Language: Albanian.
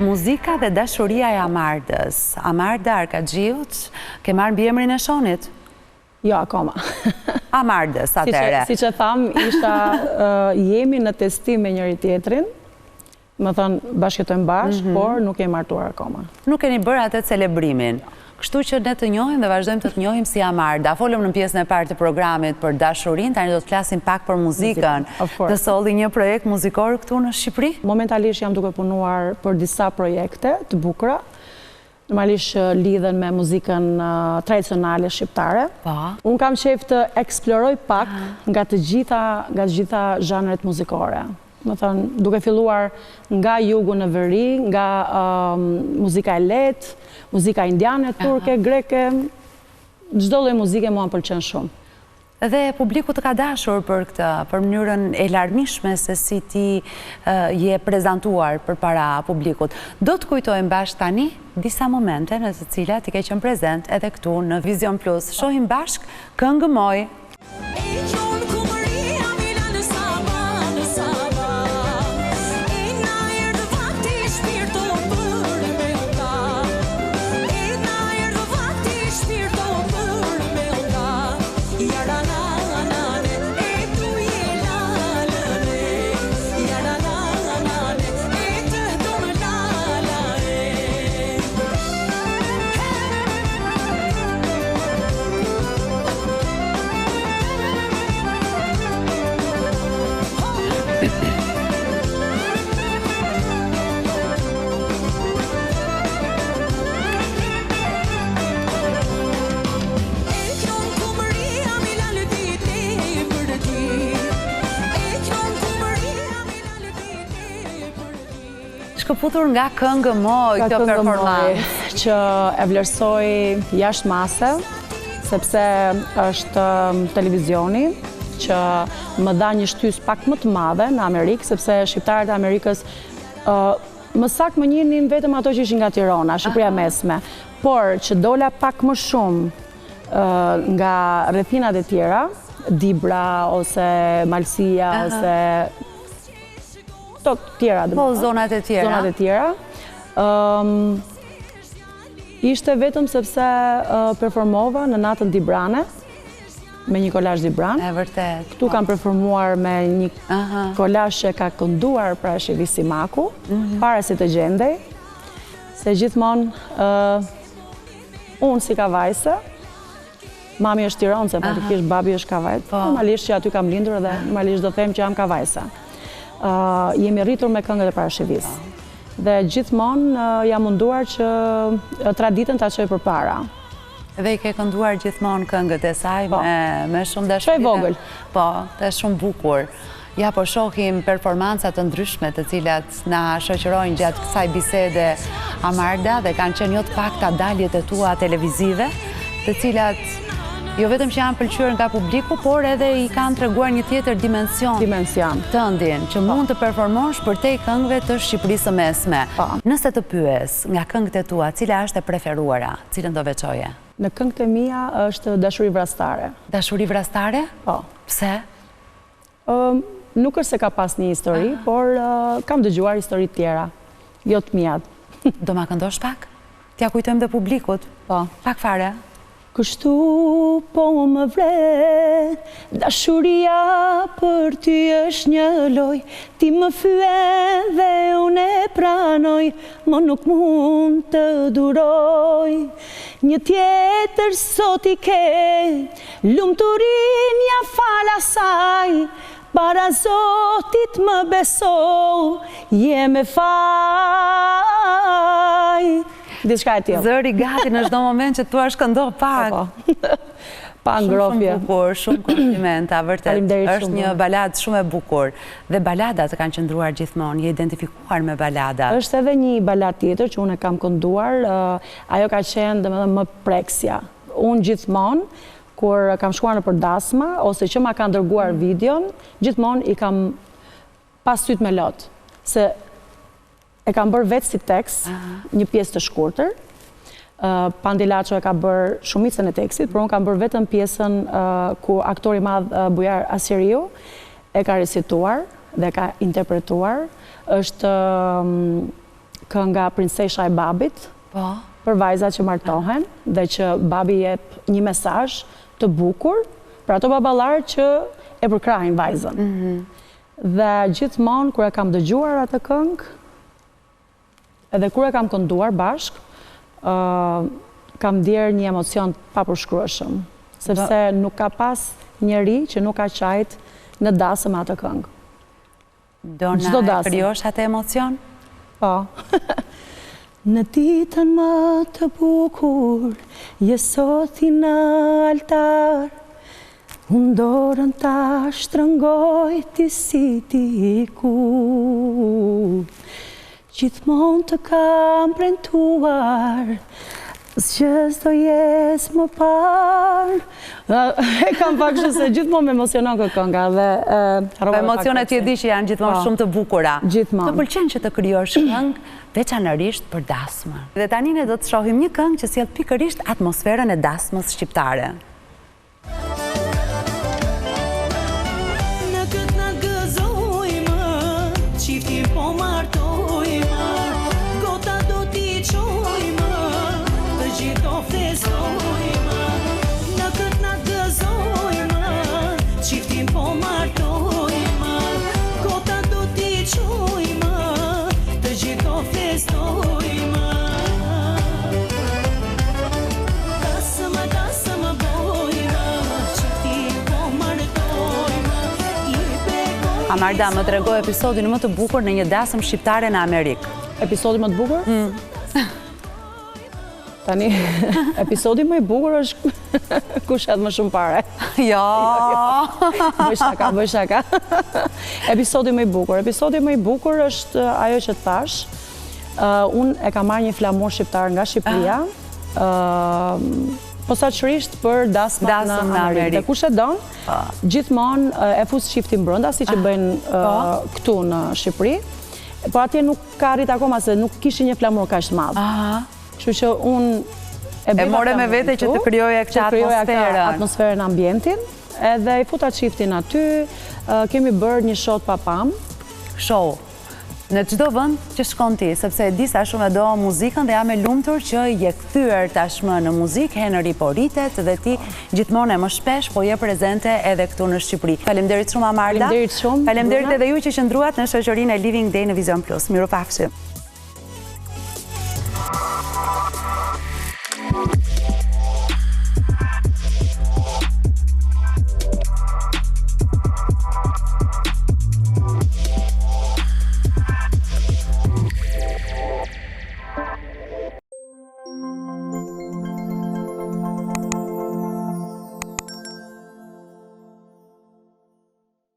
Muzika dhe dashuria e Amardës. Amarda Arkaxhiut, ke marrë mbiemrin e Shonit? Jo, akoma. Amardës, atëre. Si që tham, jemi në testim me njëri tjetrin, më thënë bashkëtojmë bashkë, por nuk jemi martuar akoma. Nuk keni bërë atë celebrimin. Kështu që ne të njohim dhe vazhdojmë të njohim si Amarda. Folëm në pjesën e parë të programit për dashurin, tani do të flasim pak për muzikën. Të solli një projekt muzikor këtu në Shqipëri? Momentalisht jam duke punuar për disa projekte të bukura. Normalisht lidhen me muzikën tradicionale shqiptare. Unë kam qejf të eksploroj pak nga të gjitha zhanret muzikore. Më thënë, duke filluar nga jugu në veri, nga muzika e lehtë, muzika indiane, turke, greke, çdo lloj muzike mua më pëlqen shumë. Dhe publiku të ka dashur për këtë, për mënyrën e larmishme se si ti je prezantuar përpara publikut. Do të kujtojmë bashkë tani disa momente në të cilat i ke qenë prezent edhe këtu në Vision Plus. Shohim bashkë Këngë Moj. Shkëputur nga Këngë Moj, kjo performancë. Që e vlerësoj jashtë mase, sepse është televizioni, që më dha një shtys pak më të madhe në Amerikë, sepse shqiptarët e Amerikës më saktë më njihnin vetëm ato që ishin nga Tirana, Shqipëria mesme, por që dola pak më shumë nga rrethinat e tjera, Dibra ose Malësia ose tjera. Po, zonat e tjera. Zonat e tjera. Ishte vetëm sepse performova në natën Dibrane, me një kolazh Dibran. E vërtet. Këtu kam performuar me një kolazh që ka kënduar pra Shevi Simaku, para se të gjendej, se gjithmonë unë si kavajse, mami është tironse, praktikisht babi është kavajt, normalisht që aty kam lindur dhe normalisht do them që jam kavajse. Jemi rritur me këngët e Parashevis. Dhe gjithmonë jam munduar që traditën ta çoj përpara. Dhe i ke kënduar gjithmonë këngët e saj me shumë dashuri. Çoj vogël. Po, të shumë bukur. Ja, po shohim performanca të ndryshme të cilat na shoqërojnë gjatë kësaj bisede Amarda dhe kanë qenë jo të pakta daljet e tua televizive, të cilat jo vetëm që janë pëlqyer nga publiku, por edhe i kanë treguar një tjetër dimension tëndin, që mund të performosh përtej këngëve të Shqipërisë së Mesme. Nëse të pyes nga këngët e tua, cila është e preferuara, cilën do veçoje? Në këngët e mia është Dashuri Vrastare. Dashuri Vrastare? Po. Pse? Nuk është se ka pas një histori, por kam dëgjuar histori tjera, jo të mia. Do ma këndosh pak? T'ja kujtojmë dhe publikut? Po. Pak fare. Kështu po më vre, dashuria për ty është një loj, ti më fyen dhe unë e pranoj, më nuk mund të duroj. Një tjetër sot i ke, lumturin ja fal asaj, para Zotit më beso, jem e faj. Diçka e tillë. Zëri gati në çdo moment që thua shkëndo pak. Pa ngrofje. Shumë bukur, shumë komplimenta, vërtet. Është një baladë shumë e bukur. Dhe baladat kanë qëndruar gjithmonë, je identifikuar me baladat. Është edhe një baladë tjetër që unë e kam kënduar, ajo ka qenë domethënë më preksja. Unë gjithmonë kur kam shkuar në përdasma ose që ma kanë dërguar videon, gjithmonë i kam pas syt me lot. Se e kam bërë vetë si tekst, një pjesë të shkurtër. Pandilaço e ka bërë shumicën e tekstit, por unë kam bërë vetëm pjesën ku aktori madh Bujar Asiriu e ka recituar dhe ka interpretuar. Është kënga Princesha e Babit, për vajzat që martohen, dhe që babi jep një mesazh të bukur për ato baballar që e përkrahin vajzën. Dhe gjithmonë kur e kam dëgjuar atë këngë, edhe kur e kam kënduar bashk, kam ndjer një emocion papërshkrueshëm, sepse nuk ka pas njeri që nuk ka qajt në dasëm atë këngë. Do na krijosh atë emocion? Po. Në ditën më të bukur, je soti në altar, unë dorën ta shtrëngoj ti si ti kur. Gjithmonë të kam premtuar, zgjës do jes më parë. E kam pak kështu se gjithmonë më emocionon këtë kënga dhe emocionet që di që janë gjithmonë shumë të bukura. Gjithmonë. Të pëlqen që të krijosh këngë veçanërisht për dasmën. Dhe tani ne do të shohim një këngë që sjell pikërisht atmosferën e dasmës shqiptare. Në këtë na gëzojmë, çifti po martojmë, gota do t'i çojmë, të gjithë do festojmë. Në këtë na gëzojmë, çifti po martojmë, gota do t'i çojmë, të gjithë do festojmë. Dasëm bojmë, çifti po martojmë. Amarda, më tregoj episodin më të bukur në një dasëm shqiptare në Amerikë. Episodi më të bukur? Tani, episodi më i bukur është kush hedh më shumë pare. Jo. Bëj shaka. Episodi më i bukur është ajo që thash. Unë e kam marrë një flamur shqiptar nga Shqipëria, posaçërisht për dasmat në Amerikë. Dhe kush e don, gjithmonë e fus çiftin brenda, siç e bëjnë këtu në Shqipëri. Po atje nuk ka arrit akoma se nuk kishin një flamur kaq të madh. Kështu që unë e more me vete që të krijoja këtë atmosferën, ambientin, edhe i futa çiftin aty, kemi bërë një show pa pam. Show. Në çdo vend që shkon ti, sepse e di sa shumë e do muzikën dhe jam e lumtur që je kthyer tashmë në muzikë, Henry po rritet dhe ti gjithmonë e më shpesh po je prezente edhe këtu në Shqipëri. Faleminderit shumë Amarda. Faleminderit shumë. Faleminderit edhe ju që qëndruat në shoqërinë e Living Day në Vision Plus. Mirupafshim.